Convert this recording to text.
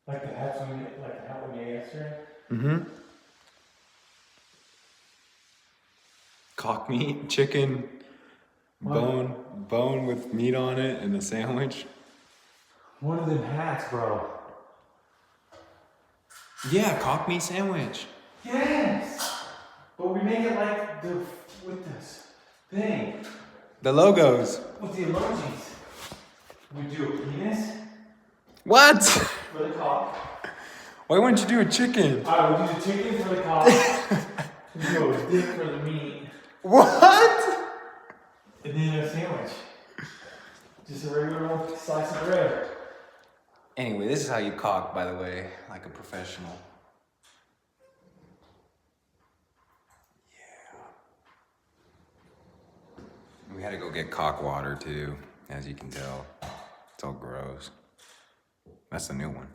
Like the hat when you, like the hat we made yesterday? Mm-hmm. Caulk meat, chicken, bone with meat on it, and a sandwich. One of them hats, bro. Yeah, caulk meat sandwich. Yes! But we make it like the, with this thing. The logos. With the emojis. We do a penis What? for the cock. Why wouldn't you do a chicken? Alright, we'll do the chicken for the cock. We do a dick for the meat. What? And then a sandwich. Just a regular old slice of bread. Anyway, this is how you caulk, by the way, like a professional. Yeah. We had to go get caulk water too, as you can tell. It's all gross. That's the new one.